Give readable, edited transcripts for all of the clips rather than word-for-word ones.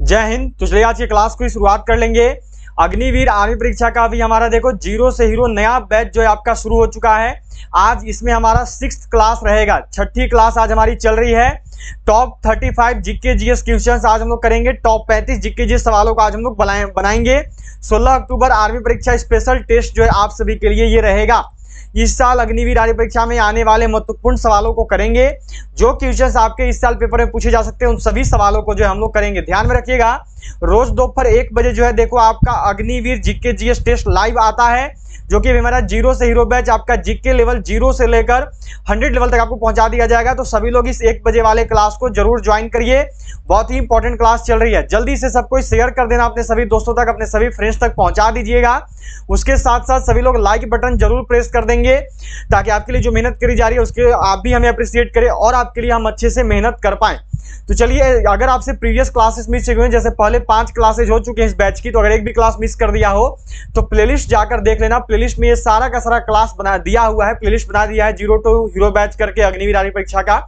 जय हिंद। तो चलिए आज की क्लास की शुरुआत कर लेंगे। अग्निवीर आर्मी परीक्षा का भी हमारा देखो जीरो से हीरो नया बैच जो है आपका शुरू हो चुका है। आज इसमें हमारा 6th क्लास रहेगा, 6ठी क्लास आज हमारी चल रही है। टॉप 35 जीके जीएस क्वेश्चंस आज हम लोग करेंगे। टॉप 35 जीके जीएस सवालों का आज हम लोग बनाएंगे। 16 अक्टूबर आर्मी परीक्षा स्पेशल टेस्ट जो है आप सभी के लिए ये रहेगा। इस साल अग्निवीर आर्मी परीक्षा में आने वाले महत्वपूर्ण सवालों को करेंगे। जो क्वेश्चंस आपके इस साल पेपर में पूछे जा सकते हैं उन सभी सवालों को जो हम लोग करेंगे। ध्यान में रखिएगा, रोज दोपहर 1 बजे जो है देखो आपका Agniveer GK GS test live आता है, जो कि हमारा जीरो से हीरो बैच आपका जीके लेवल 0 से लेकर 100 लेवल तक आपको पहुंचा दिया जाएगा। तो सभी लोग इस 1 बजे वाले क्लास को जरूर ज्वाइन करिए, बहुत ही इंपॉर्टेंट क्लास चल रही है। जल्दी से सबको शेयर कर देना अपने सभी दोस्तों तक, अपने सभी फ्रेंड्स तक पहुंचा दीजिएगा। उसके साथ साथ सभी लोग लाइक बटन जरूर प्रेस कर देंगे, ताकि आपके लिए जो मेहनत करी जा रही है उसके आप भी हमें अप्रिशिएट करें और आपके लिए हम अच्छे से मेहनत कर पाएं। तो चलिए, अगर आपसे प्रीवियस क्लासेस मिस हुए हैं, जैसे पहले 5 क्लासेज हो चुके हैं इस बैच की, तो अगर एक भी क्लास मिस कर दिया हो तो प्लेलिस्ट जाकर देख लेना। प्लेलिस्ट में ये सारा का सारा क्लास बना दिया हुआ है, प्लेलिस्ट बना दिया है जीरो टू हीरो बैच करके अग्निवीर आर्मी परीक्षा का।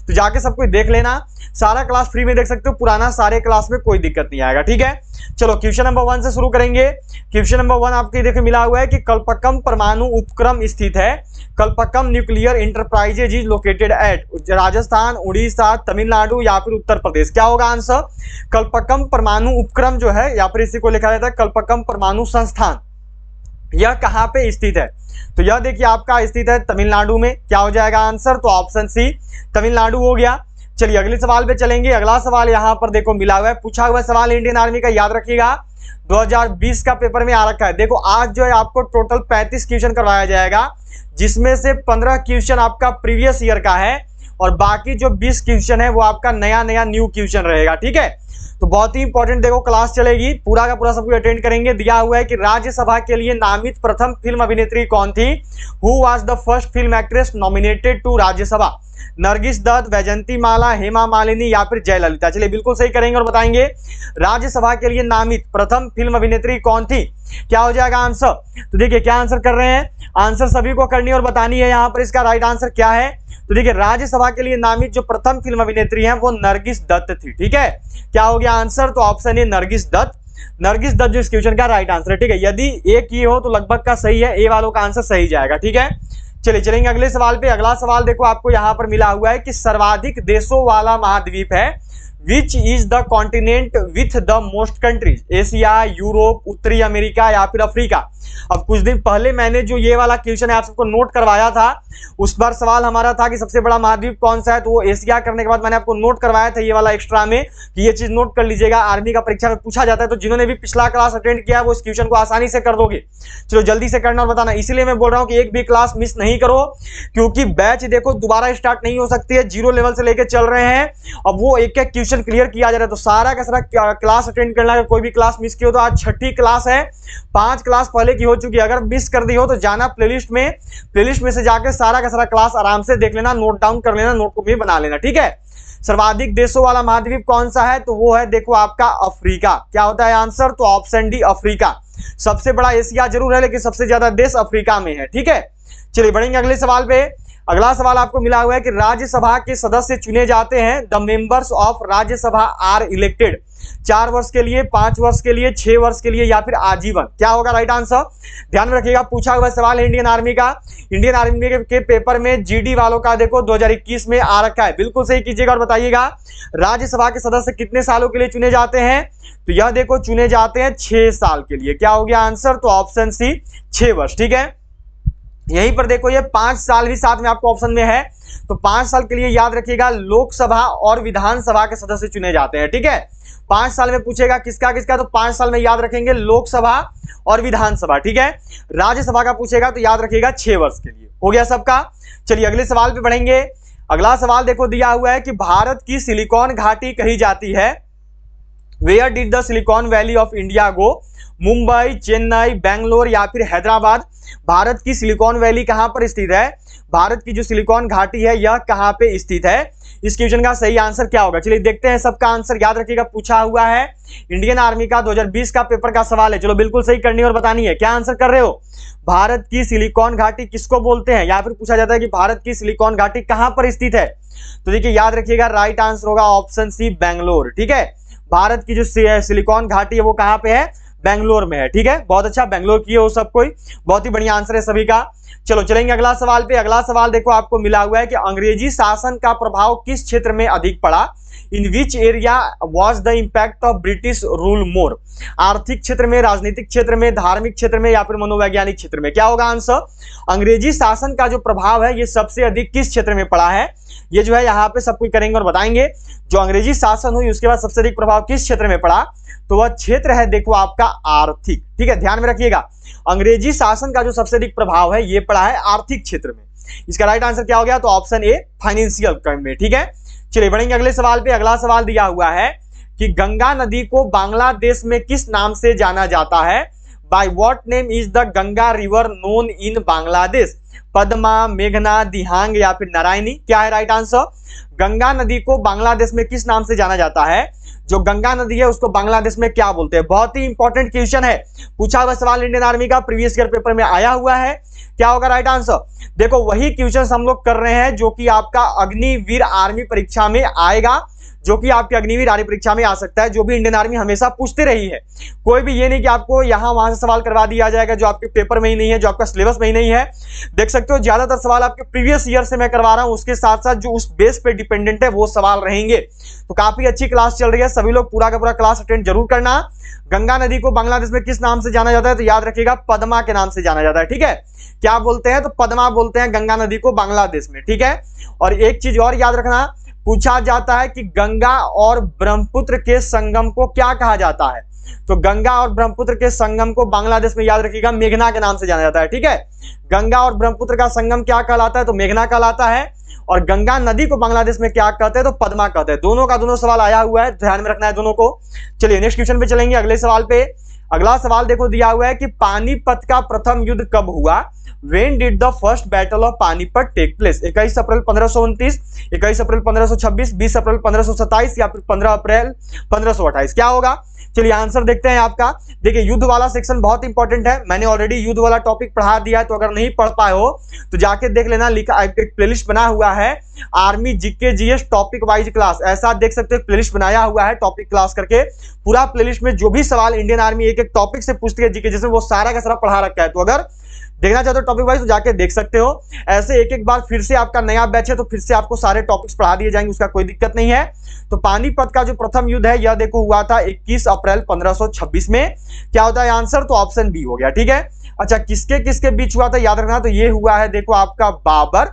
तो जाके सब कुछ देख लेना, सारा क्लास फ्री में देख सकते हो, पुराना सारे क्लास में कोई दिक्कत नहीं आएगा। ठीक है, चलो क्वेश्चन नंबर 1 से शुरू करेंगे। क्वेश्चन नंबर 1 आपके देखो मिला हुआ है कि कल्पक्कम परमाणु उपक्रम स्थित है। Kalpakkam nuclear enterprises is located at Rajasthan, Orissa, Tamil Nadu या फिर उत्तर प्रदेश। क्या होगा आंसर? कल्पक्कम परमाणु उपक्रम जो है या फिर इसी को लिखा जाता है कल्पक्कम परमाणु संस्थान, यह कहां पे स्थित है? तो यह देखिए आपका स्थित है तमिलनाडु में। क्या हो जाएगा आंसर? तो ऑप्शन सी तमिलनाडु हो गया। चलिए अगले सवाल पे चलेंगे। अगला सवाल यहां पर देखो मिला हुआ है, पूछा हुआ सवाल इंडियन आर्मी का, याद रखिएगा 2020 का पेपर में आ रखा है। देखो आज जो है आपको टोटल 35 क्वेश्चन करवाया जाएगा, जिसमें से 15 क्वेश्चन आपका प्रीवियस ईयर का है और बाकी जो 20 क्वेश्चन है वो आपका नया न्यू क्वेश्चन रहेगा। ठीक है, तो बहुत ही इंपॉर्टेंट देखो क्लास चलेगी, पूरा का पूरा सब कुछ अटेंड करेंगे। दिया हुआ है कि राज्यसभा के लिए नामित प्रथम फिल्म अभिनेत्री कौन थी? Who was the first film actress nominated to Rajya Sabha? Nargis Dutt, Vyjayanthi Mala, Hema Malini या फिर जयललिता? चलिए बिल्कुल सही करेंगे और बताएंगे राज्यसभा के लिए नामित प्रथम फिल्म अभिनेत्री कौन थी। क्या हो जाएगा आंसर? तो देखिए क्या आंसर कर रहे हैं, आंसर सभी को करनी और बतानी है। यहाँ पर इसका राइट आंसर क्या है? तो देखिए राज्यसभा के लिए नामित जो प्रथम फिल्म अभिनेत्री है वो नरगिस दत्त थी। ठीक है, क्या हो गया आंसर? तो ऑप्शन ए नरगिस दत्त। नरगिस दत्त जो इस क्वेश्चन का राइट आंसर है। ठीक है, यदि एक ये हो तो लगभग का सही है, ए वालों का आंसर सही जाएगा। ठीक है, चलिए चलेंगे अगले सवाल पे। अगला सवाल देखो आपको यहाँ पर मिला हुआ है कि सर्वाधिक देशों वाला महाद्वीप है। Which is the continent with the most countries? Asia, Europe, उत्तरी अमेरिका या फिर अफ्रीका? अब कुछ दिन पहले मैंने जो ये वाला क्वेश्चन है आप सबको नोट करवाया था, उस बार सवाल हमारा था कि सबसे बड़ा महाद्वीप कौन सा है, तो वो एशिया करने के बाद मैंने आपको नोट करवाया था ये वाला एक्स्ट्रा में कि ये चीज नोट कर लीजिएगा, आर्मी का परीक्षा में पूछा जाता है। तो जिन्होंने भी पिछला क्लास अटेंड किया वो इस क्वेश्चन को आसानी से कर दोगे। चलो जल्दी से करना और बताना, इसीलिए मैं बोल रहा हूँ कि एक भी क्लास मिस नहीं करो, क्योंकि बैच देखो दोबारा स्टार्ट नहीं हो सकती है, जीरो लेवल से लेकर चल रहे हैं। अब वो एक एक क्वेश्चन क्लियर किया जा रहा है, तो सारा का सारा क्लास अटेंड करना है। कोई भी क्लास मिस की हो तो आज 6ठी क्लास है, 5 क्लास पहले की हो चुकी है। अगर मिस कर दी हो तो जाना प्लेलिस्ट में से जाकर सारा का सारा क्लास आराम से देख लेना, नोट डाउन कर लेना, नोट को भी बना लेना। ठीक है, सर्वाधिक देशों वाला महाद्वीप कौन सा है? तो वो है देखो आपका अफ्रीका। क्या होता है आंसर? तो ऑप्शन डी अफ्रीका। सबसे बड़ा एशिया जरूर है लेकिन सबसे ज्यादा देश अफ्रीका में है। ठीक है, चलिए बढ़ेंगे अगले सवाल पे। अगला सवाल आपको मिला हुआ है कि राज्यसभा के सदस्य चुने जाते हैं। The members of Rajya Sabha are elected 4 वर्ष के लिए, 5 वर्ष के लिए, 6 वर्ष के लिए या फिर आजीवन? क्या होगा राइट आंसर? ध्यान में रखिएगा, पूछा हुआ सवाल है इंडियन आर्मी का। इंडियन आर्मी के पेपर में जीडी वालों का देखो 2021 में आ रखा है। बिल्कुल सही कीजिएगा और बताइएगा राज्यसभा के सदस्य कितने सालों के लिए चुने जाते हैं? तो यह देखो चुने जाते हैं 6 साल के लिए। क्या हो गया आंसर? तो ऑप्शन सी 6 वर्ष। ठीक है, यहीं पर देखो ये 5 साल भी साथ में आपको ऑप्शन में है, तो 5 साल के लिए याद रखिएगा लोकसभा और विधानसभा के सदस्य चुने जाते हैं। ठीक है, 5 साल में पूछेगा किसका किसका, तो 5 साल में याद रखेंगे लोकसभा और विधानसभा। ठीक है, राज्यसभा का पूछेगा तो याद रखिएगा 6 वर्ष के लिए। हो गया सबका। चलिए अगले सवाल पे बढ़ेंगे। अगला सवाल देखो दिया हुआ है कि भारत की सिलिकॉन घाटी कही जाती है। Where did the silicon valley of India go? Mumbai, Chennai, Bangalore या फिर हैदराबाद? भारत की सिलिकॉन वैली कहां पर स्थित है? भारत की जो सिलिकॉन घाटी है यह कहां पे स्थित है? इस क्वेश्चन का सही आंसर क्या होगा? चलिए देखते हैं सबका आंसर। याद रखिएगा पूछा हुआ है इंडियन आर्मी का 2020 का पेपर का सवाल है। चलो बिल्कुल सही करनी और बतानी है। क्या आंसर कर रहे हो? भारत की सिलिकॉन घाटी किसको बोलते हैं, या फिर पूछा जाता है कि भारत की सिलिकॉन घाटी कहां पर स्थित है? तो देखिए याद रखिएगा राइट आंसर होगा ऑप्शन सी बेंगलोर। ठीक है, भारत की जो सिलिकॉन घाटी है वो कहाँ पे है, बेंगलोर में है। ठीक है, बहुत अच्छा, बेंगलोर की है वो सब कोई, बहुत ही बढ़िया आंसर है सभी का। चलो चलेंगे अगला सवाल पे। अगला सवाल देखो आपको मिला हुआ है कि अंग्रेजी शासन का प्रभाव किस क्षेत्र में अधिक पड़ा, in which area was the impact of British rule more. आर्थिक क्षेत्र में, राजनीतिक क्षेत्र में, धार्मिक क्षेत्र में या फिर मनोवैज्ञानिक क्षेत्र में, क्या होगा आंसर। अंग्रेजी शासन का जो प्रभाव है ये सबसे अधिक किस क्षेत्र में पड़ा है, ये जो है यहाँ पे सब कुछ करेंगे और बताएंगे। जो अंग्रेजी शासन हुई उसके बाद सबसे अधिक प्रभाव किस क्षेत्र में पड़ा, तो वह क्षेत्र है देखो आपका आर्थिक। ठीक है, ध्यान में रखिएगा, अंग्रेजी शासन का जो सबसे अधिक प्रभाव है ये पड़ा है आर्थिक क्षेत्र में। इसका राइट आंसर क्या हो गया, तो ऑप्शन ए फाइनेंशियल में। ठीक है, चलिए बढ़ेंगे अगले सवाल पे। अगला सवाल दिया हुआ है कि गंगा नदी को बांग्लादेश में किस नाम से जाना जाता है, by what name is the Ganga river known in Bangladesh, Padma, मेघना, दिहांग या फिर नारायणी, क्या है राइट आंसर। गंगा नदी को बांग्लादेश में किस नाम से जाना जाता है, जो गंगा नदी है उसको बांग्लादेश में क्या बोलते हैं। बहुत ही इंपॉर्टेंट क्वेश्चन है, पूछा हुआ सवाल इंडियन आर्मी का, प्रीवियस ईयर पेपर में आया हुआ है। क्या होगा राइट आंसर, देखो वही क्वेश्चन हम लोग कर रहे हैं जो कि आपका अग्निवीर आर्मी परीक्षा में आएगा, जो कि आपकी अग्निवीर आर्मी परीक्षा में आ सकता है, जो भी इंडियन आर्मी हमेशा पूछते रही है। कोई भी ये नहीं कि आपको यहां वहां से सवाल करवा दिया जाएगा जो आपके पेपर में ही नहीं है, जो आपका सिलेबस में ही नहीं है। देख सकते हो ज्यादातर सवाल आपके प्रीवियस ईयर से मैं करवा रहा हूं, उसके साथ साथ जो उस बेस पे डिपेंडेंट है वो सवाल रहेंगे। तो काफी अच्छी क्लास चल रही है, सभी लोग पूरा का पूरा क्लास अटेंड जरूर करना। गंगा नदी को बांग्लादेश में किस नाम से जाना जाता है, तो याद रखिएगा पद्मा के नाम से जाना जाता है। ठीक है, क्या बोलते हैं, तो पद्मा बोलते हैं गंगा नदी को बांग्लादेश में। ठीक है, और एक चीज और याद रखना, पूछा जाता है कि गंगा और ब्रह्मपुत्र के संगम को क्या कहा जाता है, तो गंगा और ब्रह्मपुत्र के संगम को बांग्लादेश में याद रखिएगा मेघना के नाम से जाना जाता है। ठीक है, गंगा और ब्रह्मपुत्र का संगम क्या कहलाता है, तो मेघना कहलाता है, और गंगा नदी को बांग्लादेश में क्या कहते हैं, तो पद्मा कहते हैं। दोनों का दोनों सवाल आया हुआ है, ध्यान में रखना है दोनों को। चलिए नेक्स्ट क्वेश्चन पे चलेंगे, अगले सवाल पे। अगला सवाल देखो दिया हुआ है कि पानीपत का प्रथम युद्ध कब हुआ, When did the first battle of Panipat take place? 21 अप्रैल 1529, 21 अप्रैल 1526, 20 अप्रैल 1527 या फिर 15 अप्रैल 1528, क्या होगा। चलिए आंसर देखते हैं आपका। देखिए युद्ध वाला सेक्शन बहुत इंपॉर्टेंट है, मैंने ऑलरेडी युद्ध वाला टॉपिक पढ़ा दिया है, तो अगर नहीं पढ़ पाए हो तो जाके देख लेना, लिखा एक प्लेलिस्ट बना हुआ है army GK GS topic wise class, ऐसा देख सकते हो प्लेलिस्ट बनाया हुआ है टॉपिक क्लास करके। पूरा प्लेलिस्ट में जो भी सवाल इंडियन आर्मी एक एक टॉपिक से पूछती है जीके जिसमें वो सारा का सारा पढ़ा रखा है, तो अगर देखना चाहते हो टॉपिक वाइज तो जाके देख सकते हो। ऐसे एक एक बार फिर से आपका नया बैच है तो फिर से आपको सारे टॉपिक्स पढ़ा दिए जाएंगे, उसका कोई दिक्कत नहीं है। तो पानीपत का जो प्रथम युद्ध है यह देखो हुआ था 21 अप्रैल 1526 में। क्या होता है आंसर, तो ऑप्शन बी हो गया। ठीक है, अच्छा किसके किसके बीच हुआ था याद रखना, तो ये हुआ है देखो आपका बाबर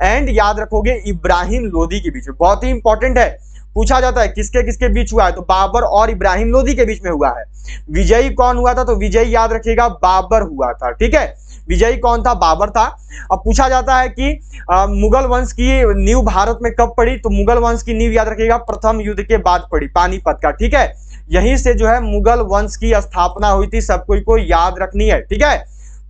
एंड याद रखोगे इब्राहिम लोदी के बीच में। बहुत ही इंपॉर्टेंट है, पूछा जाता है किसके किसके बीच हुआ है, तो बाबर और इब्राहिम लोदी के बीच में हुआ है। विजयी कौन हुआ था, तो विजयी याद रखिएगा बाबर हुआ था। ठीक है, विजयी कौन था, बाबर था। अब पूछा जाता है कि मुगल वंश की नींव भारत में कब पड़ी, तो मुगल वंश की नींव याद रखिएगा प्रथम युद्ध के बाद पड़ी, पानीपत का। ठीक है, यहीं से जो है मुगल वंश की स्थापना हुई थी, सब कोई को याद रखनी है। ठीक है,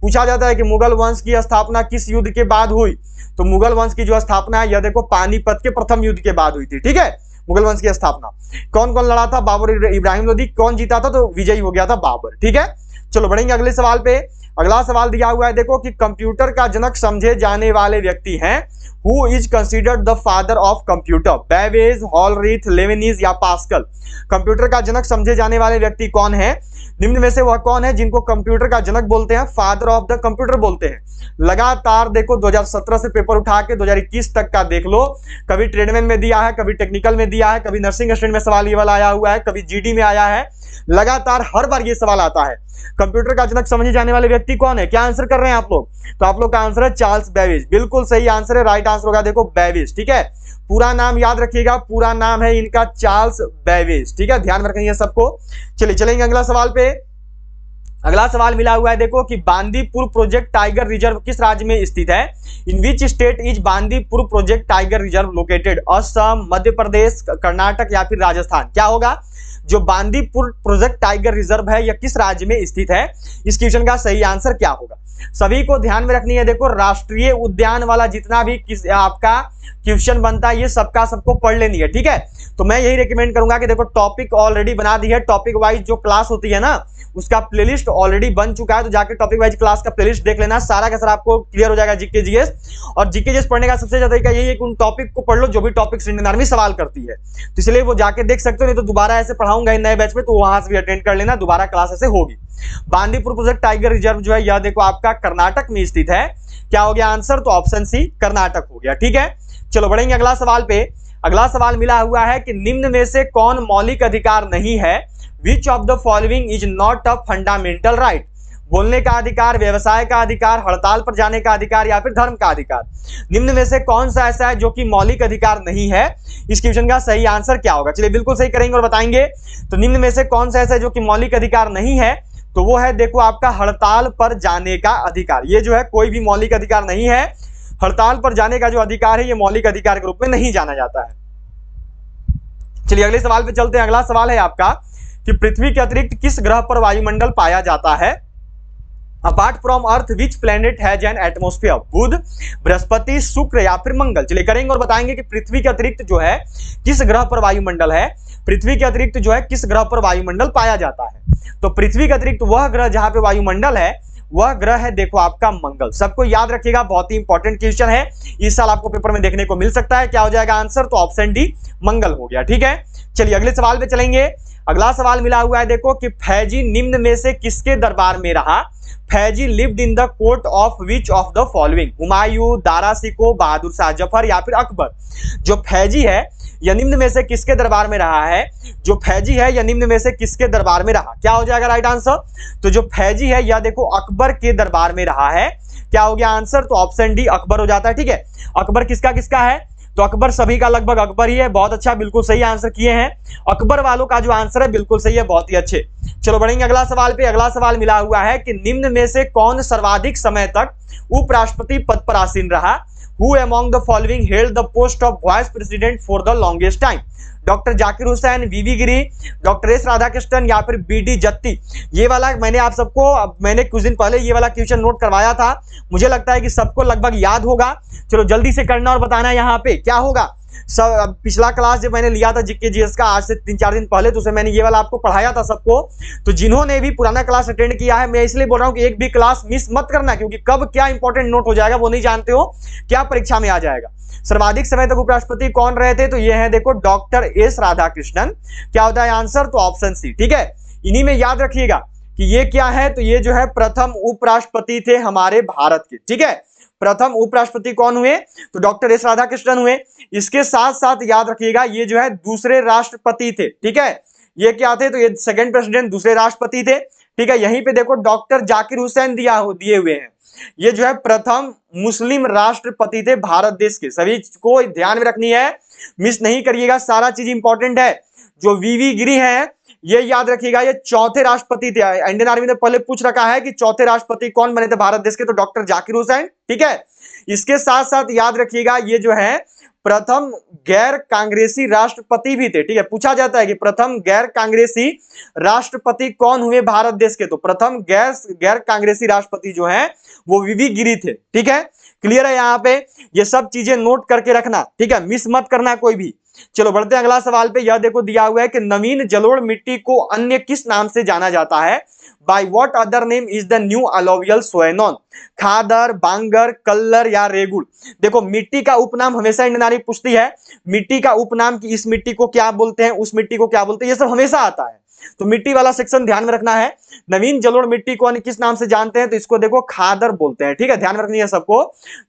पूछा जाता है कि मुगल वंश की स्थापना किस युद्ध के बाद हुई, तो मुगल वंश की जो स्थापना है यह देखो पानीपत के प्रथम युद्ध के बाद हुई थी। ठीक है, मुगल वंश की स्थापना कौन कौन लड़ा था, बाबर इब्राहिम लोदी, कौन जीता था, तो विजयी हो गया था बाबर। ठीक है, चलो बढ़ेंगे अगले सवाल पे। अगला सवाल दिया हुआ है देखो कि कंप्यूटर का जनक समझे जाने वाले व्यक्ति हैं, who is considered the father of computer, Babbage, Hollerith, Leibniz या पास्कल। कंप्यूटर का जनक समझे जाने वाले व्यक्ति कौन है, निम्न में से वह कौन है जिनको कंप्यूटर का जनक बोलते हैं, फादर ऑफ द कंप्यूटर बोलते हैं। लगातार देखो 2017 से पेपर उठा के 2021 तक का देख लो, कभी ट्रेडमैन में दिया है, कभी टेक्निकल में दिया है, कभी नर्सिंग स्टूडेंट में सवाल ये वाला आया हुआ है, कभी जीडी में आया है, लगातार हर बार ये सवाल आता है। कंप्यूटर का जनक समझे जाने वाले व्यक्ति कौन है, क्या आंसर कर रहे हैं आप लोग, तो आप लोग का आंसर है चार्ल्स बेबेज। बिल्कुल सही आंसर है, राइट आंसर होगा देखो बेबेज। ठीक है, पूरा नाम याद रखिएगा, पूरा नाम है इनका चार्ल्स बेबेज। ठीक है, ध्यान रखेंगे सबको। चलिए चलेंगे अगला सवाल पे। अगला सवाल मिला हुआ है देखो कि बांदीपुर प्रोजेक्ट टाइगर रिजर्व किस राज्य में स्थित है, in which state is Bandipur project tiger reserve located, Assam, Madhya Pradesh, Karnataka या फिर राजस्थान। क्या होगा, जो बांदीपुर प्रोजेक्ट टाइगर रिजर्व है यह किस राज्य में स्थित है, इस क्वेश्चन का सही आंसर क्या होगा। सभी को ध्यान में रखनी है, देखो राष्ट्रीय उद्यान वाला जितना भी आपका क्वेश्चन बनता है, ये सबका सबको पढ़ लेनी है, ठीक है। तो मैं यही रिकमेंड करूंगा कि देखो टॉपिक ऑलरेडी बना दी है, टॉपिक वाइज जो क्लास होती है ना उसका प्लेलिस्ट ऑलरेडी बन चुका है, तो जाके टॉपिक वाइज क्लास का प्लेलिस्ट देख लेना, सारा का सारा आपको क्लियर हो जाएगा जीके जीएस। और जीके जीएस पढ़ने का सबसे ज्यादा तरीका यही है कि उन टॉपिक को पढ़ लो जो भी टॉपिक इंडियन आर्मी सवाल करती है, तो इसलिए वो जाके देख सकते हो, नहीं तो दोबारा ऐसे पढ़ाऊंगा नए बैच में, तो वहां से भी अटेंड कर लेना, दोबारा क्लास ऐसे होगी। बांदीपुर प्रोजेक्ट टाइगर रिजर्व जो है यह देखो आपका कर्नाटक में स्थित है। क्या हो गया आंसर? तो ऑप्शन सी कर्नाटक हो गया, ठीक है। चलो बढ़ेंगे अगला सवाल पे। अगला सवाल मिला हुआ है कि निम्न में से कौन मौलिक अधिकार नहीं है? विच of the following is not a fundamental right? बोलने का अधिकार, व्यवसाय का अधिकार, हड़ताल पर जाने का अधिकार या फिर धर्म का अधिकार। निम्न में से कौन सा ऐसा है जो कि मौलिक अधिकार नहीं है? इस क्वेश्चन का सही आंसर क्या होगा? चलिए बिल्कुल सही करेंगे और बताएंगे। तो निम्न में से कौन सा ऐसा है जो कि मौलिक अधिकार नहीं है? तो वो है देखो आपका हड़ताल पर जाने का अधिकार। ये जो है कोई भी मौलिक अधिकार नहीं है, हड़ताल पर जाने का जो अधिकार है ये मौलिक अधिकार के रूप में नहीं जाना जाता है। चलिए अगले सवाल पे चलते हैं। अगला सवाल है आपका कि पृथ्वी के अतिरिक्त किस ग्रह पर वायुमंडल पाया जाता है? Apart from earth which planet has an atmosphere? बुध, बृहस्पति, शुक्र या फिर मंगल? चलिए करेंगे और बताएंगे कि पृथ्वी के अतिरिक्त जो है किस ग्रह पर वायुमंडल है, पृथ्वी के अतिरिक्त जो है किस ग्रह पर वायुमंडल पाया जाता है। तो पृथ्वी के अतिरिक्त वह ग्रह जहां पे वायुमंडल है वह ग्रह है देखो आपका मंगल। सबको याद रखिएगा, बहुत ही इंपॉर्टेंट क्वेश्चन है, इस साल आपको पेपर में देखने को मिल सकता है। क्या हो जाएगा आंसर? तो ऑप्शन डी मंगल हो गया, ठीक है। चलिए अगले सवाल पे चलेंगे। अगला सवाल मिला हुआ है देखो कि फैजी निम्न में से किसके दरबार में रहा? Faizi lived in the court of which of the following? Humayun, Dara Shikoh, Bahadur Shah Zafar या फिर अकबर? जो फैजी है यह निम्न में से किसके दरबार में रहा है? जो फैजी है यह निम्न में से किसके दरबार में रहा? क्या हो जाएगा राइट आंसर? तो जो फैजी है यह देखो अकबर के दरबार में रहा है। क्या हो गया आंसर? तो ऑप्शन डी अकबर हो जाता है, ठीक है। अकबर किसका किसका है? तो अकबर सभी का लगभग अकबर ही है। बहुत अच्छा, बिल्कुल सही आंसर किए हैं। अकबर वालों का जो आंसर है बिल्कुल सही है, बहुत ही अच्छे। चलो बढ़ेंगे अगला सवाल पे। अगला सवाल मिला हुआ है कि निम्न में से कौन सर्वाधिक समय तक उपराष्ट्रपति पद पर आसीन रहा? Who among the following held the post of vice president for the longest time? Doctor Zakir Hussain, VV Giri, doctor S Radhakrishnan या फिर बीडी जत्ती? ये वाला मैंने आप सबको मैंने कुछ दिन पहले ये वाला क्वेश्चन नोट करवाया था, मुझे लगता है कि सबको लगभग याद होगा। चलो जल्दी से करना और बताना यहाँ पे क्या होगा। सब पिछला क्लास जब मैंने लिया था जीके जीएस का आज से 3-4 दिन पहले, तो उसे मैंने ये वाला आपको पढ़ाया था सबको। तो जिन्होंने भी पुराना क्लास अटेंड किया है, मैं इसलिए बोल रहा हूँ कि एक भी क्लास मिस मत करना, क्योंकि कब क्या इंपॉर्टेंट नोट हो जाएगा वो नहीं जानते हो, क्या परीक्षा में आ जाएगा। सर्वाधिक समय तक उपराष्ट्रपति कौन रहे थे? तो ये है देखो डॉक्टर एस राधाकृष्णन। क्या होता है आंसर? तो ऑप्शन सी, ठीक है। इन्हीं में याद रखिएगा कि ये क्या है, तो ये जो है प्रथम उपराष्ट्रपति थे हमारे भारत के, ठीक है। प्रथम उपराष्ट्रपति कौन हुए? तो डॉक्टर एस राधाकृष्णन हुए। इसके साथ साथ याद रखिएगा ये जो है दूसरे राष्ट्रपति थे, ठीक है। ये क्या थे? तो ये सेकंड प्रेसिडेंट दूसरे राष्ट्रपति थे, ठीक है। यहीं पे देखो डॉक्टर जाकिर हुसैन दिए हुए हैं, ये जो है प्रथम मुस्लिम राष्ट्रपति थे भारत देश के। सभी को ध्यान में रखनी है, मिस नहीं करिएगा, सारा चीज इंपॉर्टेंट है। जो वीवी गिरी है ये याद रखिएगा, ये चौथे राष्ट्रपति थे। इंडियन आर्मी ने पहले पूछ रखा है कि चौथे राष्ट्रपति कौन बने थे भारत देश के, तो डॉक्टर जाकिर हुसैन, ठीक है। इसके साथ साथ याद रखिएगा ये जो है प्रथम गैर कांग्रेसी राष्ट्रपति भी थे, ठीक है। पूछा जाता है कि प्रथम गैर कांग्रेसी राष्ट्रपति कौन हुए भारत देश के, तो प्रथम गैर कांग्रेसी राष्ट्रपति जो है वो वीवी गिरी थे, ठीक है। क्लियर है यहाँ पे? ये सब चीजें नोट करके रखना, ठीक है, मिस मत करना कोई भी। चलो बढ़ते हैं अगला सवाल पे। यह देखो दिया हुआ है कि नवीन जलोढ़ मिट्टी को अन्य किस नाम से जाना जाता है? By what other name is the new alluvial soil known? Khadar, Bangar, Kallar या रेगुड़? देखो मिट्टी का उपनाम हमेशा इंडियन आर्मी पूछती है, मिट्टी का उपनाम कि इस मिट्टी को क्या बोलते हैं, उस मिट्टी को क्या बोलते हैं, ये सब हमेशा आता है। तो मिट्टी वाला सेक्शन ध्यान में रखना है। नवीन जलोढ़ मिट्टी को किस नाम से जानते हैं? तो इसको देखो खादर बोलते हैं, ठीक है। ध्यान में रखनी है सबको,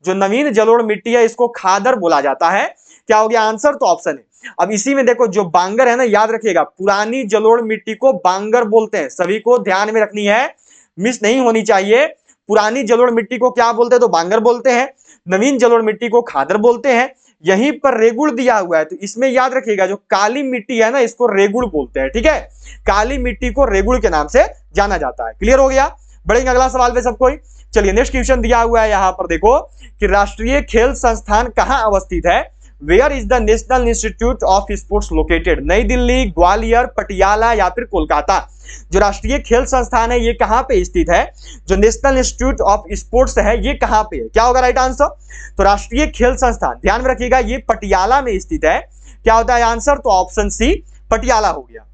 जो नवीन जलोढ़ मिट्टी है इसको खादर बोला जाता है। क्या हो गया आंसर? तो ऑप्शन है। अब इसी में देखो जो बांगर है ना, याद रखिएगा पुरानी जलोढ़ मिट्टी को बांगर बोलते हैं, सभी को ध्यान में रखनी है, मिस नहीं होनी चाहिए। पुरानी जलोढ़ मिट्टी को क्या बोलते हैं? तो बांगर बोलते हैं। नवीन जलोढ़ मिट्टी को खादर बोलते हैं। यहीं पर रेगुड़ दिया हुआ है, तो इसमें याद रखिएगा जो काली मिट्टी है ना इसको रेगुड़ बोलते हैं, ठीक है। काली मिट्टी को रेगुड़ के नाम से जाना जाता है। क्लियर हो गया? बढ़ेंगे अगला सवाल पे सब कोई। चलिए नेक्स्ट क्वेश्चन दिया हुआ है यहाँ पर देखो कि राष्ट्रीय खेल संस्थान कहाँ अवस्थित है? Where is the National Institute of Sports located? New Delhi, Gwalior, Patiala या फिर कोलकाता? जो राष्ट्रीय खेल संस्थान है ये कहां पे स्थित है? जो नेशनल इंस्टीट्यूट ऑफ स्पोर्ट्स है ये कहां पे है? क्या होगा राइट आंसर? तो राष्ट्रीय खेल संस्थान ध्यान में रखिएगा ये पटियाला में स्थित है। क्या होता है आंसर? तो ऑप्शन सी पटियाला हो गया।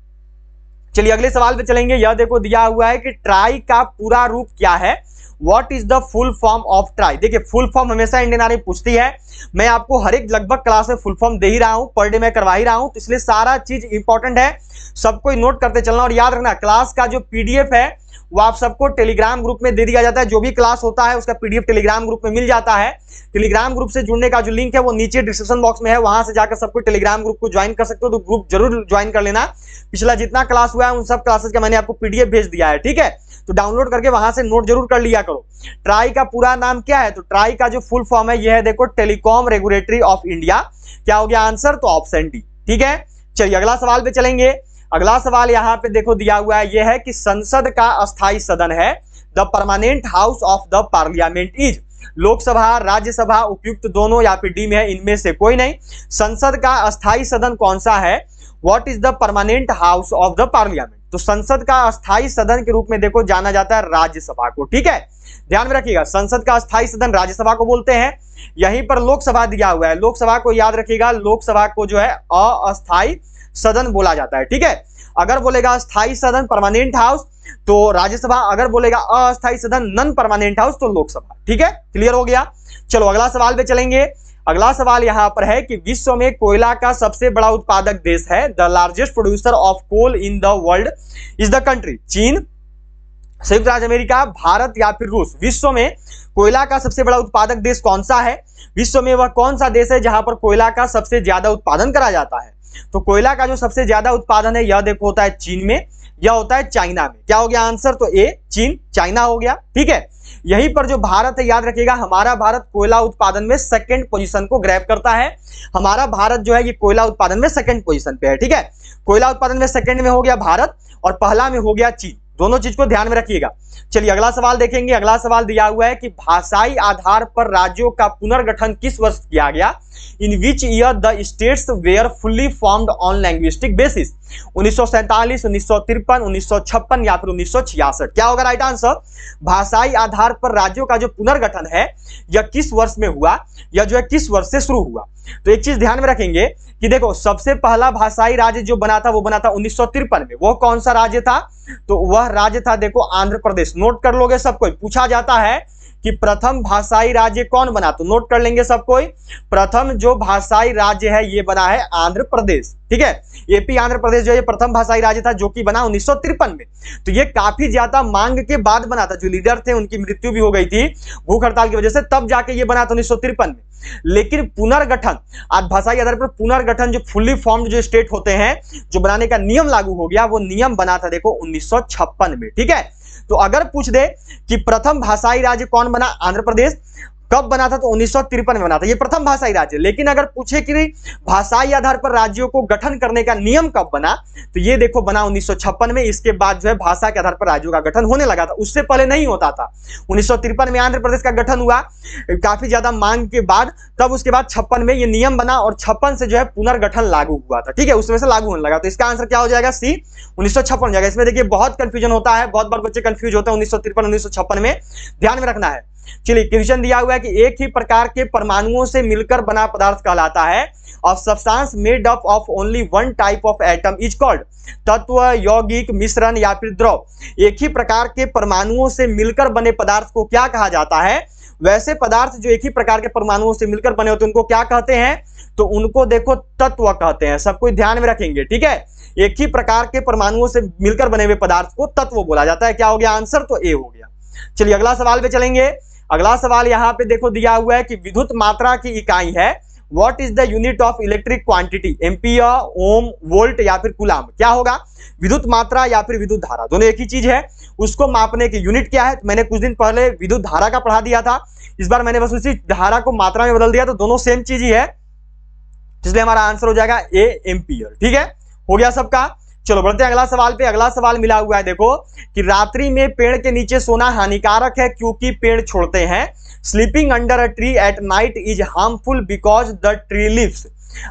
चलिए अगले सवाल पे चलेंगे। यह देखो दिया हुआ है कि ट्राई का पूरा रूप क्या है? What is the full form of try? देखिए फुल फॉर्म हमेशा इंडियन आर्मी पूछती है। मैं आपको हर एक लगभग क्लास में फुल फॉर्म दे ही रहा हूं, पर डे में करवा ही रहा हूं, तो इसलिए सारा चीज इंपॉर्टेंट है, सबको नोट करते चलना। और याद रखना क्लास का जो पीडीएफ है वो आप सबको टेलीग्राम ग्रुप में दे दिया जाता है। जो भी क्लास होता है उसका पीडीएफ टेलीग्राम ग्रुप में मिल जाता है। टेलीग्राम ग्रुप से जुड़ने का जो लिंक है वो नीचे डिस्क्रिप्शन बॉक्स में है, वहां से जाकर सबको टेलीग्राम ग्रुप को ज्वाइन कर सकते हो। तो ग्रुप जरूर ज्वाइन कर लेना। पिछला जितना क्लास हुआ है उन सब क्लासेस का मैंने आपको पीडीएफ भेज दिया है, ठीक है? तो डाउनलोड करके वहां से नोट जरूर कर लिया करो। ट्राई का पूरा नाम क्या है? तो ट्राई का जो फुल फॉर्म है यह है देखो टेलीकॉम रेगुलेटरी ऑफ इंडिया। क्या हो गया आंसर? तो ऑप्शन डी, ठीक है। चलिए अगला सवाल पे चलेंगे। अगला सवाल यहाँ पे देखो दिया हुआ है, यह है कि संसद का अस्थायी सदन है the permanent house of the parliament is? Lok Sabha, Rajya Sabha, उपयुक्त दोनों या फिर डी में है इनमें से कोई नहीं। संसद का अस्थायी सदन कौन सा है? What is the permanent house of the parliament? तो संसद का अस्थायी सदन के रूप में देखो जाना जाता है राज्यसभा को, ठीक है? ध्यान में रखिएगा संसद का अस्थायी सदन राज्यसभा को बोलते हैं। यहीं पर लोकसभा दिया हुआ है, लोकसभा को याद रखिएगा, लोकसभा को जो है अस्थायी सदन बोला जाता है, ठीक है? अगर बोलेगा अस्थायी सदन परमानेंट हाउस तो राज्यसभा, अगर बोलेगा अस्थायी सदन नॉन परमानेंट हाउस तो लोकसभा, ठीक है? क्लियर हो गया। चलो अगला सवाल पे चलेंगे। अगला सवाल यहां पर है कि विश्व में कोयला का सबसे बड़ा उत्पादक देश है? The largest producer of coal in the world is the country? चीन, संयुक्त राज्य अमेरिका, भारत या फिर रूस? विश्व में कोयला का सबसे बड़ा उत्पादक देश कौन सा है? विश्व में वह कौन सा देश है जहां पर कोयला का सबसे ज्यादा उत्पादन करा जाता है? तो कोयला का जो सबसे ज्यादा उत्पादन है यह देखो होता है चीन में, यह होता है चाइना में। क्या हो गया आंसर? तो ए चीन, चाइना हो गया, ठीक है? यहीं पर जो भारत है याद रखिएगा हमारा भारत कोयला उत्पादन में सेकंड पोजीशन को ग्रैब करता है। हमारा भारत जो है ये कोयला उत्पादन में सेकंड पोजीशन पे है, ठीक है? कोयला उत्पादन में सेकंड में हो गया भारत और पहला में हो गया चीन। दोनों चीज को ध्यान में रखिएगा। चलिए अगला सवाल देखेंगे। अगला सवाल दिया हुआ है कि भाषाई आधार पर राज्यों का पुनर्गठन किस वर्ष किया गया? In which year the states were fully formed on linguistic basis? 1947, 1953, 1956 या फिर 1966? क्या होगा राइट आंसर? भाषाई आधार पर राज्यों का जो पुनर्गठन है यह किस वर्ष में हुआ, यह जो है किस वर्ष से शुरू हुआ? तो एक चीज ध्यान में रखेंगे कि देखो सबसे पहला भाषाई राज्य जो बना था वो बना था 1953 में। वो कौन सा राज्य था? तो वह राज्य था देखो आंध्र प्रदेश। नोट कर लोगे सब कोई। पूछा जाता है कि प्रथम भाषाई राज्य कौन बना, तो नोट कर लेंगे सब कोई। प्रथम जो भाषाई राज्य है ये बना है आंध्र प्रदेश, ठीक है? एपी आंध्र प्रदेश जो है प्रथम भाषाई राज्य था जो कि बना 1953 में। तो ये काफी ज्यादा मांग के बाद बना था। जो लीडर थे उनकी मृत्यु भी हो गई थी भूख हड़ताल की वजह से, तब जाके ये बना था 1953 में। लेकिन पुनर्गठन भाषाई आधार पर पुनर्गठन जो फुल्ली फॉर्म्ड जो स्टेट होते हैं जो बनाने का नियम लागू हो गया वो नियम बना था देखो 1956 में, ठीक है? तो अगर पूछ दे कि प्रथम भाषाई राज्य कौन बना, आंध्र प्रदेश, कब बना था? तो 1953 में बना था, ये प्रथम भाषाई राज्य। लेकिन अगर पूछे कि भाषाई आधार पर राज्यों को गठन करने का नियम कब बना, तो ये देखो बना 1956 में। इसके बाद जो है भाषा के आधार पर राज्यों का गठन होने लगा था, उससे पहले नहीं होता था। 1953 में आंध्र प्रदेश का गठन हुआ काफी ज्यादा मांग के बाद, तब उसके बाद 56 में ये नियम बना और 56 से जो है पुनर्गठन लागू हुआ था, ठीक है? उसमें से लागू होने लगा। तो इसका आंसर क्या हो जाएगा? सी 1956 हो जाएगा। इसमें देखिए बहुत कंफ्यूजन होता है, बहुत बार बच्चे कंफ्यूज होते हैं 1953 1956 में, ध्यान में रखना है। चलिए क्वेश्चन दिया हुआ है कि एक ही प्रकार के परमाणुओं से मिलकर बना पदार्थ कहलाता है of substance made up of only one type of atom is called? तत्व, यौगिक, मिश्रण या फिर द्रव? एक ही प्रकार के परमाणुओं से मिलकर बने पदार्थ को क्या कहा जाता है? वैसे पदार्थ जो एक ही प्रकार के परमाणुओं से मिलकर बने होते हैं उनको क्या कहते हैं? तो उनको देखो तत्व कहते हैं। सब कोई ध्यान में रखेंगे, ठीक है? एक ही प्रकार के परमाणुओं से मिलकर बने हुए पदार्थ को तत्व बोला जाता है। क्या हो गया आंसर? तो ए हो गया। चलिए अगला सवाल पे चलेंगे। अगला सवाल यहाँ पे देखो दिया हुआ है कि विद्युत मात्रा की इकाई है what is the unit of electric quantity? Ampere, ohm, volt या फिर कूलाम? क्या होगा? विद्युत मात्रा या फिर विद्युत धारा, दोनों एक ही चीज है। उसको मापने की यूनिट क्या है? मैंने कुछ दिन पहले विद्युत धारा का पढ़ा दिया था, इस बार मैंने बस उसी धारा को मात्रा में बदल दिया, तो दोनों सेम चीज ही है, इसलिए हमारा आंसर हो जाएगा ए एम्पियर, ठीक है? हो गया सबका। चलो बढ़ते हैं अगला सवाल पे। अगला सवाल मिला हुआ है देखो कि रात्रि में पेड़ के नीचे सोना हानिकारक है क्योंकि पेड़ छोड़ते हैं। Sleeping under a tree at night is harmful because the tree leaves.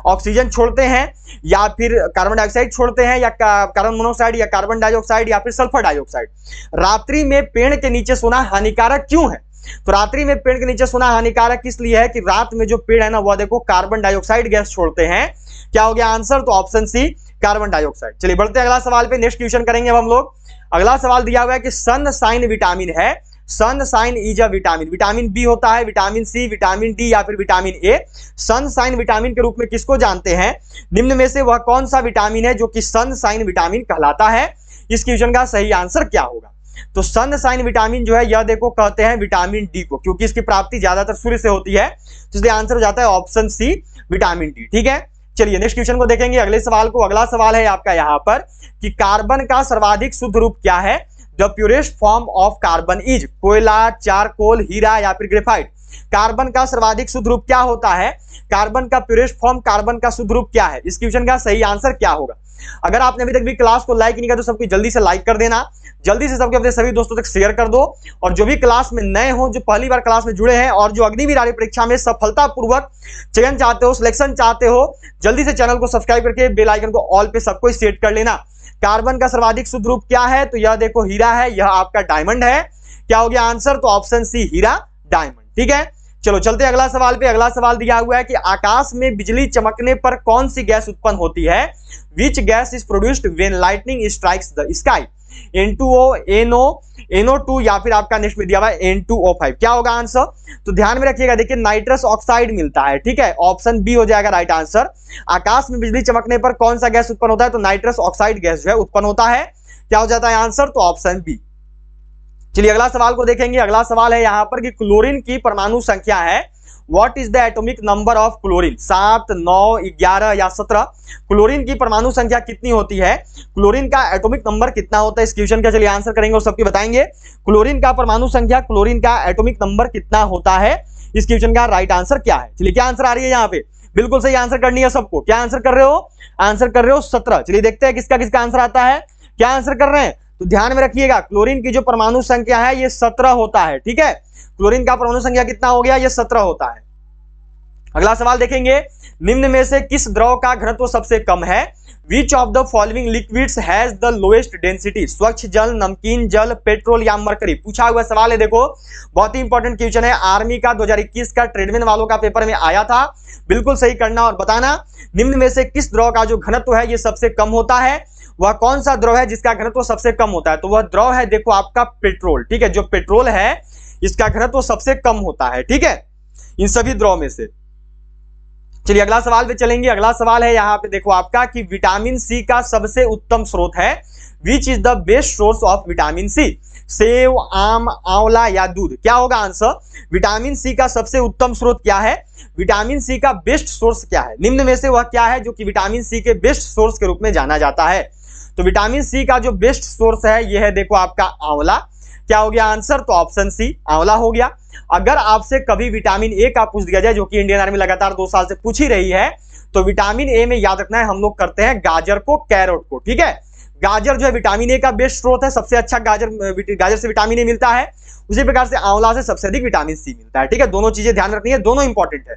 Oxygen छोड़ते हैं या फिर कार्बन डाइऑक्साइड छोड़ते हैं या कार्बन मोनोऑक्साइड या कार्बन डाइऑक्साइड या फिर सल्फर डाइऑक्साइड। रात्रि में पेड़ के नीचे सोना हानिकारक क्यों है? तो रात्रि में पेड़ के नीचे सोना हानिकारक इसलिए है कि रात में जो पेड़ है ना वह देखो कार्बन डाइऑक्साइड गैस छोड़ते हैं। क्या हो गया आंसर? तो ऑप्शन सी कार्बन डाइऑक्साइड। चलिए बढ़ते हैं अगला सवाल पे, नेक्स्ट क्वेश्चन करेंगे अब हम लोग। अगला सवाल दिया हुआ है कि सनशाइन विटामिन है, sunshine is a vitamin, vitamin B होता है, विटामिन सी, विटामिन डी या फिर विटामिन ए। सनशाइन विटामिन के रूप में किसको जानते हैं? निम्न में से वह कौन सा विटामिन है जो कि सनशाइन विटामिन कहलाता है? इस क्वेश्चन का सही आंसर क्या होगा? तो सनशाइन विटामिन जो है यह देखो कहते हैं विटामिन डी को, क्योंकि इसकी प्राप्ति ज्यादातर सूर्य से होती है, तो इसलिए आंसर हो जाता है ऑप्शन सी विटामिन डी। ठीक है, चलिए नेक्स्ट क्वेश्चन को देखेंगे, अगले सवाल को। अगला सवाल है आपका यहाँ पर कि कार्बन का सर्वाधिक शुद्ध रूप क्या है? The purest form of carbon is, कोयला, चारकोल, हीरा या फिर ग्रेफाइट। कार्बन का सर्वाधिक शुद्ध रूप क्या होता है? कार्बन का प्योरेस्ट फॉर्म, कार्बन का शुद्ध रूप क्या है? इस क्वेश्चन का सही आंसर क्या होगा? अगर आपने अभी तक भी क्लास को लाइक नहीं किया तो सबको जल्दी से लाइक कर देना, जल्दी से सबके अपने सभी दोस्तों तक शेयर कर दो। और जो भी क्लास में नए हो, जो पहली बार क्लास में जुड़े हैं और जो अग्निवीर आर्य परीक्षा में सफलतापूर्वक चयन चाहते हो, सिलेक्शन चाहते हो, जल्दी से चैनल को सब्सक्राइब करके बेल आइकन को ऑल पे सबको सेट कर लेना। कार्बन का सर्वाधिक शुद्ध रूप क्या है? तो यह देखो हीरा है, यह आपका डायमंड है। क्या हो गया आंसर? तो ऑप्शन सी हीरा डायमंड। ठीक है, चलो चलते हैं अगला सवाल पे। अगला सवाल दिया हुआ है कि आकाश में बिजली चमकने पर कौन सी गैस उत्पन्न होती है? Which gas is produced when lightning strikes the sky? N2O, NO, NO2 या फिर आपका नेक्स्ट में दिया हुआ है N2O5। क्या होगा आंसर? तो ध्यान में रखिएगा, देखिए नाइट्रस ऑक्साइड मिलता है। ठीक है, ऑप्शन बी हो जाएगा राइट आंसर। आकाश में बिजली चमकने पर कौन सा गैस उत्पन्न होता है? तो नाइट्रस ऑक्साइड गैस जो है उत्पन्न होता है। क्या हो जाता है आंसर? तो ऑप्शन बी। चलिए अगला सवाल को देखेंगे। अगला सवाल है यहाँ पर कि क्लोरीन की परमाणु संख्या है, what is the atomic number of chlorine? 7, 9, 11 या 17? क्लोरीन की परमाणु संख्या कितनी होती है? क्लोरीन का एटॉमिक नंबर कितना होता है? इस क्वेश्चन का चलिए आंसर करेंगे और सबके बताएंगे। क्लोरीन का परमाणु संख्या, क्लोरीन का एटॉमिक नंबर कितना होता है? इस क्वेश्चन का राइट आंसर क्या है? चलिए क्या आंसर आ रही है यहाँ पे? बिल्कुल सही आंसर करनी है सबको। क्या आंसर कर रहे हो? आंसर कर रहे हो 17। चलिए देखते हैं किसका किसका आंसर आता है, क्या आंसर कर रहे हैं। तो ध्यान में रखिएगा, क्लोरीन की जो परमाणु संख्या है ये 17 होता है। ठीक है, क्लोरीन का परमाणु संख्या कितना हो गया? ये 17 होता है। अगला सवाल देखेंगे, निम्न में से किस द्रव का घनत्व सबसे कम है? विच of the following liquids has the lowest density? स्वच्छ जल, नमकीन जल, पेट्रोल या मरकरी? पूछा हुआ सवाल है, देखो बहुत ही इंपॉर्टेंट क्वेश्चन है, आर्मी का 2021 का ट्रेडमैन वालों का पेपर में आया था। बिल्कुल सही करना और बताना, निम्न में से किस द्रव का जो घनत्व है ये सबसे कम होता है? वह कौन सा द्रव है जिसका घनत्व सबसे कम होता है? तो वह द्रव है देखो आपका पेट्रोल। ठीक है, जो पेट्रोल है इसका घनत्व सबसे कम होता है। ठीक है, इन सभी द्रव में से। चलिए अगला सवाल पे चलेंगे। अगला सवाल है यहाँ पे देखो आपका कि विटामिन सी का सबसे उत्तम स्रोत है, which is the best source of vitamin C? सेव, आम, आंवला या दूध? क्या होगा आंसर? विटामिन सी का सबसे उत्तम स्रोत क्या है? विटामिन सी का बेस्ट सोर्स क्या है? निम्न में से वह क्या है जो कि विटामिन सी के बेस्ट सोर्स के रूप में जाना जाता है? तो विटामिन सी का जो बेस्ट सोर्स है यह है देखो आपका आंवला। क्या हो गया आंसर? तो ऑप्शन सी आंवला हो गया। अगर आपसे कभी विटामिन ए का पूछ दिया जाए, जो कि इंडियन आर्मी लगातार 2 साल से पूछ ही रही है, तो विटामिन ए में याद रखना है हम लोग करते हैं गाजर को, कैरोट को। ठीक है, गाजर जो है विटामिन ए का बेस्ट स्रोत है, सबसे अच्छा गाजर से विटामिन ए मिलता है। उसी प्रकार से आंवला से सबसे अधिक विटामिन सी मिलता है। ठीक है, दोनों चीजें ध्यान रखनी है, दोनों इंपॉर्टेंट है।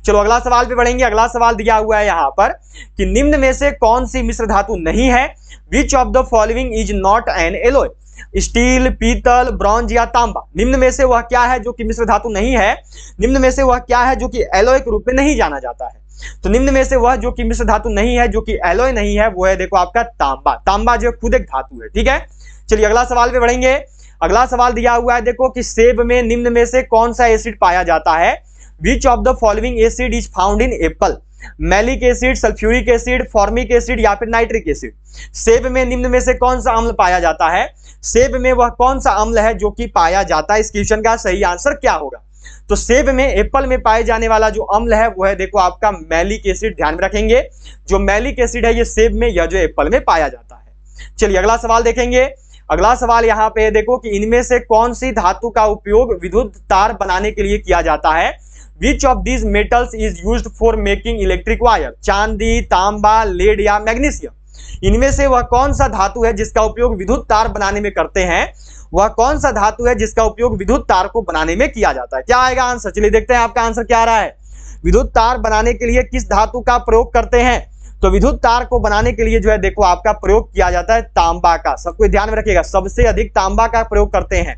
चलो अगला सवाल पे बढ़ेंगे। अगला सवाल दिया हुआ है यहाँ पर कि निम्न में से कौन सी मिश्र धातु नहीं है? विच of the following is not an alloy? Steel, पीतल, ब्रॉन्ज या तांबा? निम्न में से वह क्या है जो कि मिश्र धातु नहीं है? निम्न में से वह क्या है जो कि एलॉय के रूप में नहीं जाना जाता है? तो निम्न में से वह जो कि मिश्र धातु नहीं है, जो कि एलॉय नहीं है, वो है देखो आपका तांबा। तांबा जो खुद एक धातु है। ठीक है, चलिए अगला सवाल पे बढ़ेंगे। अगला सवाल दिया हुआ है देखो कि सेब में निम्न में से कौन सा एसिड पाया जाता है? विच of the following acid is found in Apple? Malic acid, sulphuric acid, formic acid या फिर नाइट्रिक एसिड? सेब में निम्न में से कौन सा अम्ल पाया जाता है? सेब में वह कौन सा अम्ल है जो कि पाया जाता है? इस क्वेश्चन का सही आंसर क्या होगा? तो सेब में, एप्पल में पाए जाने वाला जो अम्ल है वो है देखो आपका मैलिक एसिड। ध्यान में रखेंगे, जो मैलिक एसिड है ये सेब में या जो एप्पल में पाया जाता है। चलिए अगला सवाल देखेंगे। अगला सवाल यहाँ पे देखो कि इनमें से कौन सी धातु का उपयोग विद्युत तार बनाने के लिए किया जाता है? Which of these metals is used for making electric wire? चांदी, तांबा, लेड या मैग्नीशियम? इनमें से वह कौन सा धातु है जिसका उपयोग विद्युत तार बनाने में करते हैं? वह कौन सा धातु है जिसका उपयोग विद्युत तार को बनाने में किया जाता है? क्या आएगा आंसर? चलिए देखते हैं आपका आंसर क्या आ रहा है। विद्युत तार बनाने के लिए किस धातु का प्रयोग करते हैं? तो विद्युत तार को बनाने के लिए जो है देखो आपका प्रयोग किया जाता है तांबा का। सबको ध्यान में रखिएगा, सबसे अधिक तांबा का प्रयोग करते हैं।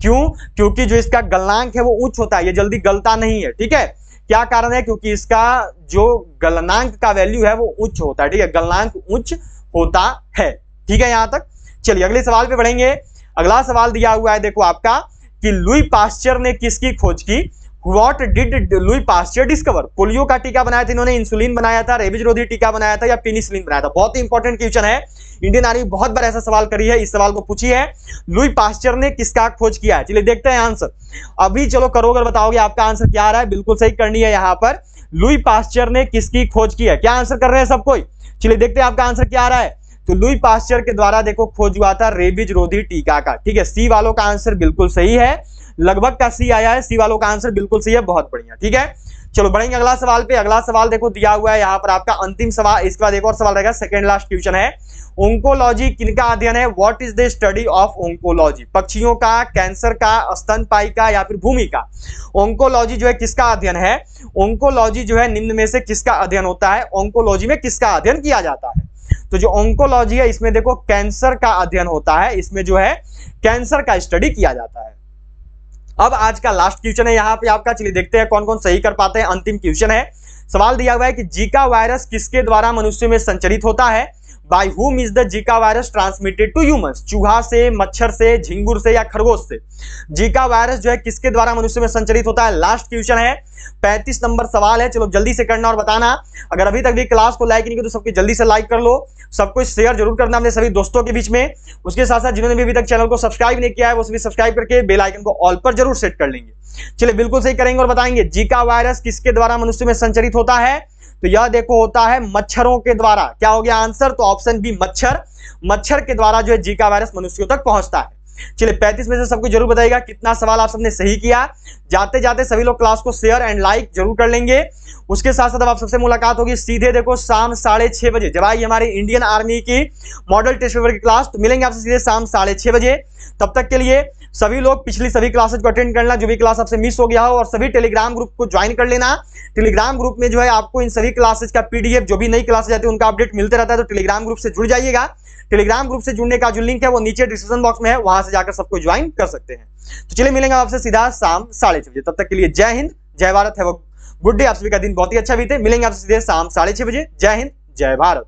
क्यों? क्योंकि जो इसका गलनांक है वो उच्च होता है, ये जल्दी गलता नहीं है। ठीक है, क्या कारण है? क्योंकि इसका जो गलनांक का वैल्यू है वो उच्च होता है। ठीक है, गलनांक उच्च होता है। ठीक है यहां तक। चलिए अगले सवाल पे बढ़ेंगे। अगला सवाल दिया हुआ है देखो आपका कि लुई पास्चर ने किसकी खोज की? What did Louis Pasteur discover? Polio का टीका बनाया था इन्होंने, इंसुलिन बनाया था, रेबीज रोधी टीका बनाया था, या पेनिसिलिन बनाया था? बहुत ही इंपॉर्टेंट क्वेश्चन है, इंडियन आर्मी बहुत बार ऐसा सवाल करी है, इस सवाल को पूछी है, लुई पास्चर ने किसका खोज किया है? चलिए देखते हैं आंसर। अभी चलो करोगे और बताओगे आपका आंसर क्या आ रहा है। बिल्कुल सही करनी है यहां पर, लुई पास्चर ने किसकी खोज की है? क्या आंसर कर रहे हैं सब कोई? चलिए देखते हैं आपका आंसर क्या आ रहा है। तो लुई पास्चर के द्वारा देखो खोज हुआ था रेबीज रोधी टीका का। ठीक है, सी वालों का आंसर बिल्कुल सही है, लगभग का सी आया है, सी वालों का आंसर बिल्कुल सही है, बहुत बढ़िया। ठीक है, चलो बढ़ेंगे अगला सवाल पे। अगला सवाल देखो दिया हुआ है यहाँ पर आपका अंतिम सवाल, इसके बाद एक और सवाल रहेगा, सेकंड लास्ट क्वेश्चन है। ओंकोलॉजी किनका अध्ययन है? What is the study of oncology? पक्षियों का, कैंसर का, स्तनपायी का, या फिर भूमि का? ओंकोलॉजी जो है किसका अध्ययन है? ओंकोलॉजी जो है निम्न में से किसका अध्ययन होता है? ओंकोलॉजी में किसका अध्ययन किया जाता है? तो जो ओंकोलॉजी है इसमें देखो कैंसर का अध्ययन होता है, इसमें जो है कैंसर का स्टडी किया जाता है। अब आज का लास्ट क्वेश्चन है यहाँ पे आपका, चलिए देखते हैं कौन कौन सही कर पाते हैं। अंतिम क्वेश्चन है, सवाल दिया हुआ है कि जीका वायरस किसके द्वारा मनुष्य में संचरित होता है? By whom is the Zika virus transmitted to humans? चूहा से, मच्छर से, झिंगुर से, या खरगोश से? जीका वायरस जो है किसके द्वारा मनुष्य में संचरित होता है? लास्ट क्वेश्चन है, 35 नंबर सवाल है। चलो जल्दी से करना और बताना। अगर अभी तक भी क्लास को लाइक नहीं किया तो सबको जल्दी से लाइक कर लो, सबको शेयर जरूर करना अपने सभी दोस्तों के बीच में। उसके साथ साथ जिन्होंने भी अभी तक चैनल को सब्सक्राइब नहीं किया है वो सभी सब्सक्राइब करके बेल आइकन को ऑल पर जरूर सेट कर लेंगे। चलिए बिल्कुल सही करेंगे और बताएंगे जीका वायरस किसके द्वारा मनुष्य में संचरित होता है? तो यह देखो होता है मच्छरों के द्वारा। क्या हो गया आंसर? तो ऑप्शन बी मच्छर, मच्छर के द्वारा जो है जीका वायरस मनुष्यों तक पहुंचता है। चलिए 35 में से सबको जरूर बताइएगा कितना सवाल आप सबने सही किया। जाते जाते सभी लोग क्लास को शेयर एंड लाइक जरूर कर लेंगे। उसके साथ साथ अब आप सबसे मुलाकात होगी सीधे देखो शाम 6:30 बजे, जब आएगी हमारी इंडियन आर्मी की मॉडल टेस्ट पेपर की क्लास, तो मिलेंगे आपसे सीधे शाम 6:30 बजे। तब तक के लिए सभी लोग पिछली सभी क्लासेज को अटेंड करना, जो भी क्लास आपसे मिस हो गया हो, और सभी टेलीग्राम ग्रुप को ज्वाइन कर लेना। टेलीग्राम ग्रुप में जो है आपको इन सभी क्लासेज का पीडीएफ, जो भी नई क्लासेज आती है उनका अपडेट मिलते रहता है, तो टेलीग्राम ग्रुप से जुड़ जाइएगा। टेलीग्राम ग्रुप से जुड़ने का जो लिंक है वो नीचे डिस्क्रिप्शन बॉक्स में है, वहां से जाकर सबको ज्वाइन कर सकते हैं। तो चलिए मिलेंगे आपसे सीधा शाम 6:30 बजे। तब तक के लिए जय हिंद, जय भारत, है वो गुड डे। आप सभी का दिन बहुत ही अच्छा बीते। मिलेंगे आपसे सीधे शाम 6:30 बजे। जय हिंद, जय भारत।